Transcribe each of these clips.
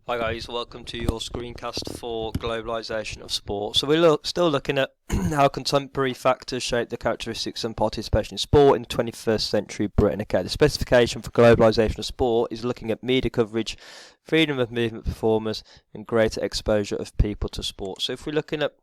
Hi guys, welcome to your screencast for Globalisation of Sport. So still looking at how contemporary factors shape the characteristics and participation in sport in 21st century Britain. Okay, the specification for Globalisation of Sport is looking at media coverage, freedom of movement performers and greater exposure of people to sport. So if we're looking at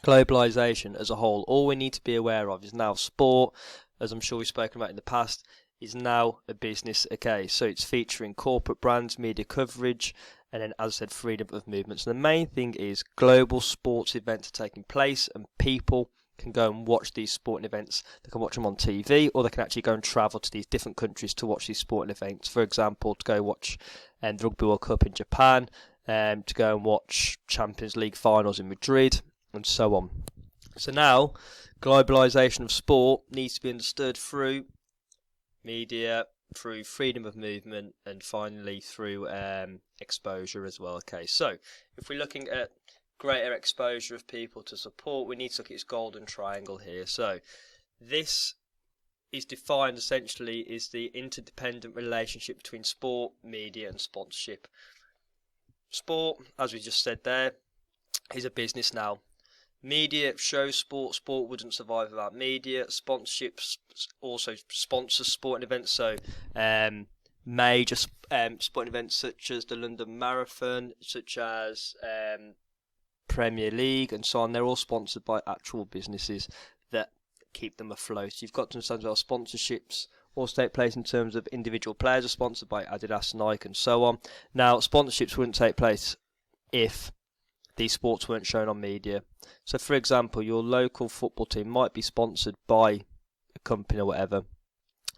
globalisation as a whole, all we need to be aware of is now sport, as I'm sure we've spoken about in the past, is now a business. Okay, so it's featuring corporate brands, media coverage, and then, as I said, freedom of movement. So the main thing is global sports events are taking place, and people can go and watch these sporting events. They can watch them on TV, or they can actually go and travel to these different countries to watch these sporting events. For example, to go watch the Rugby World Cup in Japan, to go and watch Champions League finals in Madrid, and so on. So now, globalisation of sport needs to be understood through media, through freedom of movement, and finally through exposure as well. Okay, so if we're looking at greater exposure of people to support, we need to look at this golden triangle here. So this is defined essentially as the interdependent relationship between sport, media and sponsorship. Sport, as we just said there, is a business now. Media shows sport. Sport wouldn't survive without media. Sponsorships also sponsors sporting events. So major sporting events such as the London Marathon, such as Premier League and so on, they're all sponsored by actual businesses that keep them afloat. You've got to understand that sponsorships also take place in terms of individual players are sponsored by Adidas, Nike and so on. Now, sponsorships wouldn't take place if these sports weren't shown on media. So for example, your local football team might be sponsored by a company or whatever,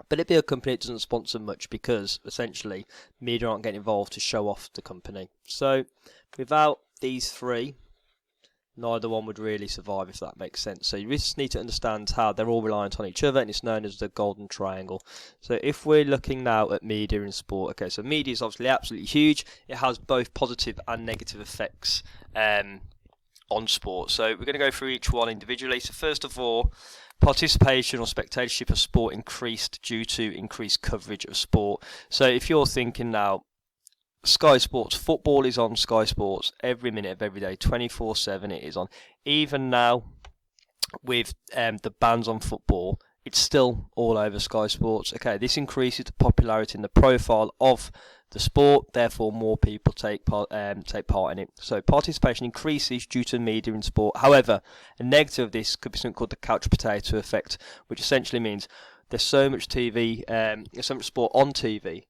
but it'd be a company that doesn't sponsor much because essentially media aren't getting involved to show off the company. So without these three, neither one would really survive, if that makes sense. So you just need to understand how they're all reliant on each other, and it's known as the golden triangle. So if we're looking now at media in sport, okay, so media is obviously absolutely huge. It has both positive and negative effects on sport. So we're going to go through each one individually. So first of all, participation or spectatorship of sport increased due to increased coverage of sport. So if you're thinking now, Sky Sports, football is on Sky Sports every minute of every day, 24/7 it is on. Even now, with the bans on football, it's still all over Sky Sports. Okay, this increases the popularity and the profile of the sport, therefore more people take part in it. So participation increases due to media in sport. However, a negative of this could be something called the couch potato effect, which essentially means there's so much there's so much sport on TV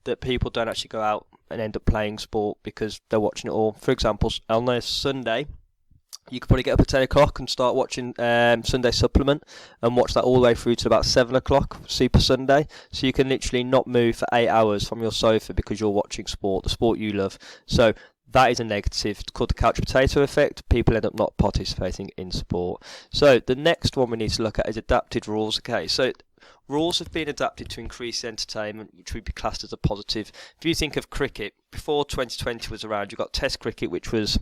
that people don't actually go out and end up playing sport because they're watching it all. For example, on a Sunday, you could probably get up at 10 o'clock and start watching Sunday Supplement and watch that all the way through to about 7 o'clock, Super Sunday. So you can literally not move for 8 hours from your sofa because you're watching sport, the sport you love. So that is a negative. It's called the couch potato effect. People end up not participating in sport. So the next one we need to look at is adapted rules. Okay, so rules have been adapted to increase entertainment, which would be classed as a positive. If you think of cricket, before 2020 was around, you got Test cricket, which was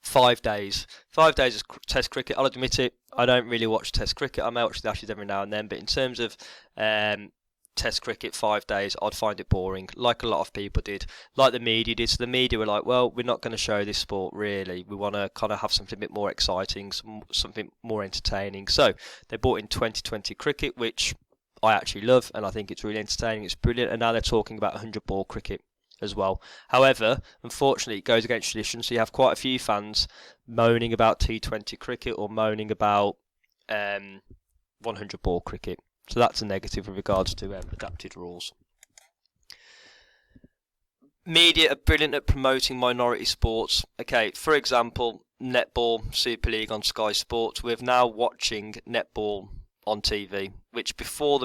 5 days. 5 days of Test cricket. I'll admit it, I don't really watch Test cricket. I may watch the Ashes every now and then, but in terms of Test cricket, 5 days, I'd find it boring, like a lot of people did, like the media did. So the media were like, well, we're not going to show this sport really. We want to kind of have something a bit more exciting, something more entertaining. So they brought in 2020 cricket, which I actually love, and I think it's really entertaining. It's brilliant, and now they're talking about 100-ball cricket as well. However, unfortunately, it goes against tradition. So you have quite a few fans moaning about T20 cricket or moaning about 100-ball cricket. So that's a negative with regards to adapted rules. Media are brilliant at promoting minority sports. Okay, for example, Netball Super League on Sky Sports. We're now watching netball on TV, which before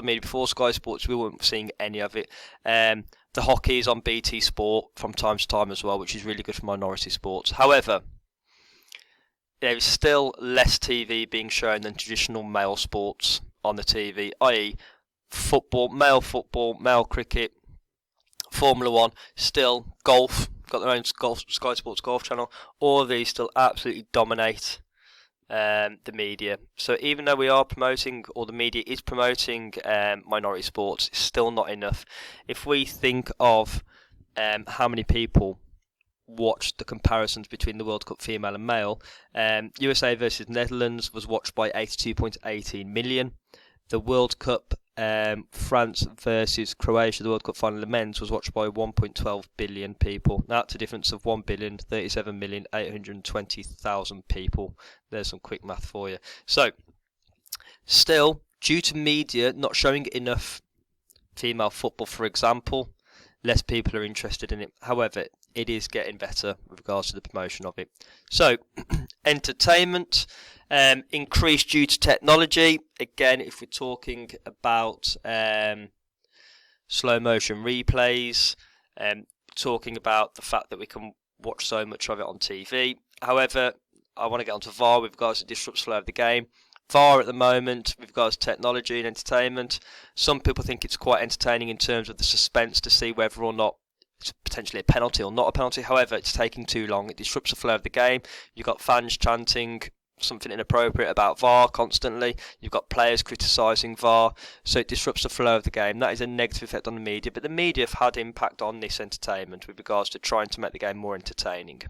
Sky Sports, we weren't seeing any of it. The hockey is on BT Sport from time to time as well, which is really good for minority sports. However, there is still less TV being shown than traditional male sports on the TV, i.e. football, male cricket, Formula 1, still golf, got their own Sky Sports golf channel. All of these still absolutely dominate the media. So even though we are promoting, or the media is promoting minority sports, it's still not enough. If we think of how many people watched the comparisons between the World Cup female and male. USA versus Netherlands was watched by 82.18 million. The World Cup France versus Croatia, the World Cup final of men's, was watched by 1.12 billion people. That's a difference of 1,037,820,000 people. There's some quick math for you. So, still, due to media not showing enough female football, for example, less people are interested in it. However, it is getting better with regards to the promotion of it. So, entertainment, increased due to technology. Again, if we're talking about slow motion replays, talking about the fact that we can watch so much of it on TV. However, I want to get onto VAR with regards to disrupts flow of the game. VAR at the moment, with regards to technology and entertainment, some people think it's quite entertaining in terms of the suspense to see whether or not it's potentially a penalty or not a penalty. However, it's taking too long. It disrupts the flow of the game. You've got fans chanting something inappropriate about VAR constantly. You've got players criticising VAR. So it disrupts the flow of the game. That is a negative effect on the media. But the media have had impact on this entertainment with regards to trying to make the game more entertaining.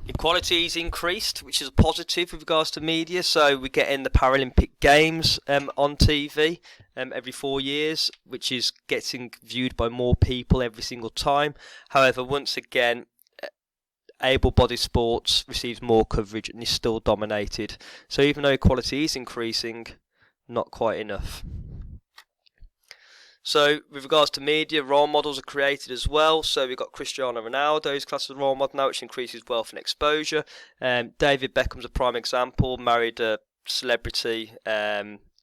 Equality is increased, which is a positive with regards to media. So we get in the Paralympic Games on TV every 4 years, which is getting viewed by more people every single time. However, once again, able-bodied sports receives more coverage and is still dominated. So even though equality is increasing, not quite enough. So, with regards to media, role models are created as well. So, we've got Cristiano Ronaldo, who's classed as a role model now, which increases wealth and exposure. David Beckham's a prime example, married a celebrity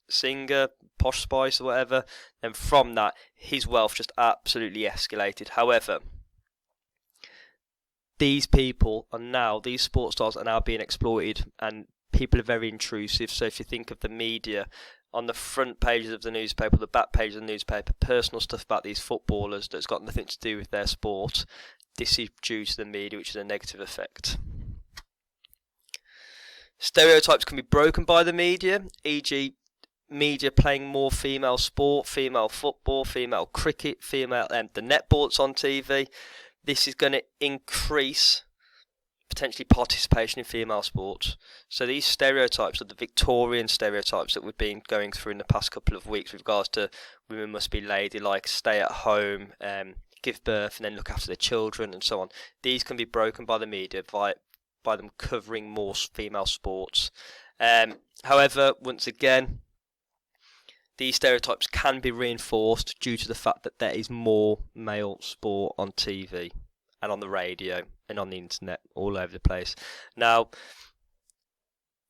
singer, Posh Spice or whatever. And from that, his wealth just absolutely escalated. However, these sports stars are now being exploited, and people are very intrusive. So, if you think of the media, on the front pages of the newspaper, the back pages of the newspaper, personal stuff about these footballers that's got nothing to do with their sport. This is due to the media, which is a negative effect. Stereotypes can be broken by the media, e.g. media playing more female sport, female football, female cricket, the netball that's on TV. This is going to increase potentially participation in female sports. So these stereotypes are the Victorian stereotypes that we've been going through in the past couple of weeks with regards to women must be ladylike, stay at home, give birth and then look after their children and so on. These can be broken by the media by them covering more female sports. However, once again, these stereotypes can be reinforced due to the fact that there is more male sport on TV and on the radio and on the internet all over the place. Now,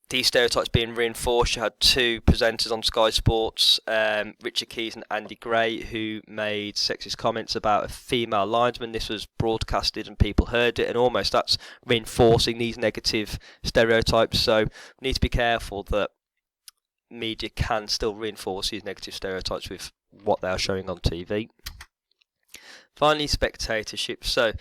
these stereotypes being reinforced, you had two presenters on Sky Sports, Richard Keys and Andy Gray, who made sexist comments about a female linesman. This was broadcasted and people heard it, and almost that's reinforcing these negative stereotypes. So we need to be careful that media can still reinforce these negative stereotypes with what they are showing on TV. Finally, spectatorship. So,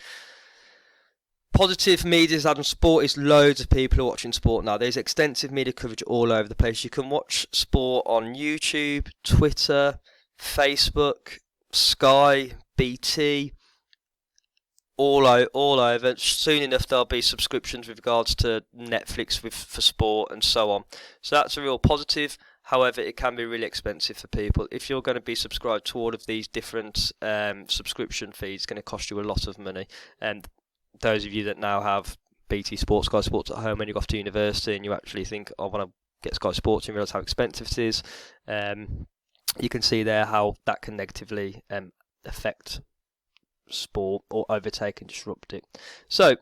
positive media on sport is loads of people are watching sport now. There's extensive media coverage all over the place. You can watch sport on YouTube, Twitter, Facebook, Sky, BT, all over. Soon enough there'll be subscriptions with regards to Netflix for sport and so on. So that's a real positive. However, it can be really expensive for people. If you're going to be subscribed to all of these different subscription fees, it's going to cost you a lot of money. And those of you that now have BT Sports, Sky Sports at home when you go off to university and you actually think, I want to get Sky Sports, and realise how expensive it is, you can see there how that can negatively affect sport or overtake and disrupt it. So,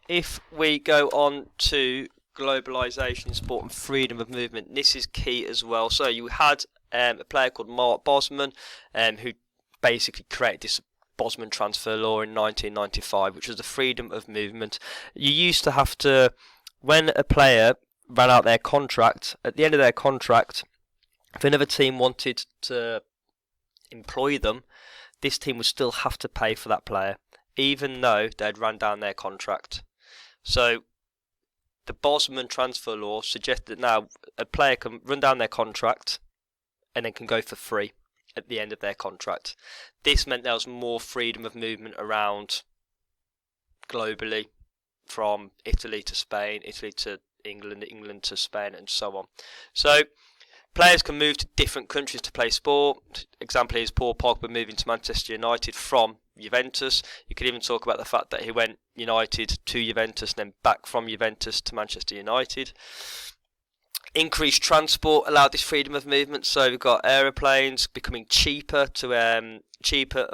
if we go on to globalisation in sport and freedom of movement, this is key as well. So you had a player called Mark Bosman who basically created this Bosman transfer law in 1995, which was the freedom of movement. You used to have to, when a player ran out their contract, at the end of their contract, if another team wanted to employ them, this team would still have to pay for that player, even though they'd run down their contract. So the Bosman transfer law suggested that now a player can run down their contract and then can go for free. at the end of their contract. This meant there was more freedom of movement around globally, from Italy to Spain, Italy to England, England to Spain, and so on. So players can move to different countries to play sport. Example is Paul Pogba moving to Manchester United from Juventus. You could even talk about the fact that he went United to Juventus and then back from Juventus to Manchester United. Increased transport allowed this freedom of movement, so we've got aeroplanes becoming cheaper and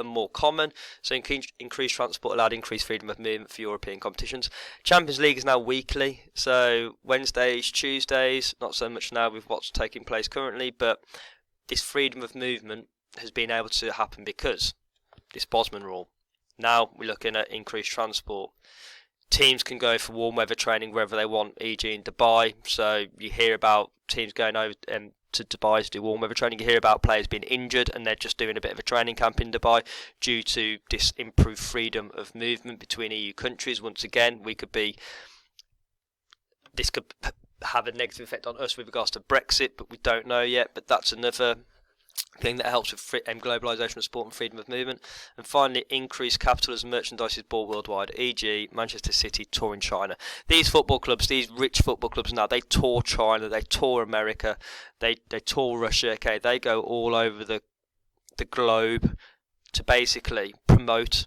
more common. So increased transport allowed increased freedom of movement for European competitions. Champions League is now weekly, so Wednesdays, Tuesdays, not so much now with what's taking place currently, but this freedom of movement has been able to happen because this Bosman rule. Now we're looking at increased transport. Teams can go for warm weather training wherever they want, e.g. in Dubai. So you hear about teams going over to Dubai to do warm weather training. You hear about players being injured and they're just doing a bit of a training camp in Dubai due to this improved freedom of movement between EU countries. Once again, this could have a negative effect on us with regards to Brexit, but we don't know yet. But that's another thing that helps with globalisation of sport and freedom of movement. And finally, increased capital as merchandise is bought worldwide, e.g. Manchester City touring China. These football clubs, these rich football clubs now, they tour China, they tour America, they tour Russia, okay, they go all over the globe to basically promote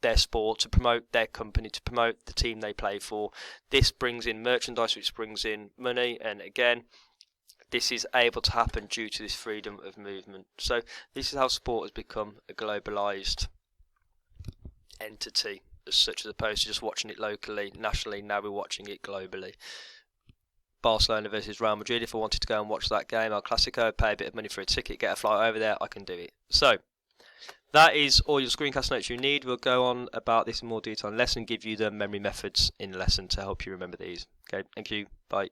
their sport, to promote their company, to promote the team they play for. This brings in merchandise, which brings in money, and again, this is able to happen due to this freedom of movement. So this is how sport has become a globalised entity as such, as opposed to just watching it locally, nationally. Now we're watching it globally. Barcelona versus Real Madrid. If I wanted to go and watch that game, El Clasico, pay a bit of money for a ticket, get a flight over there, I can do it. So that is all your screencast notes you need. We'll go on about this in more detail in lesson, give you the memory methods in lesson to help you remember these. Okay, thank you. Bye.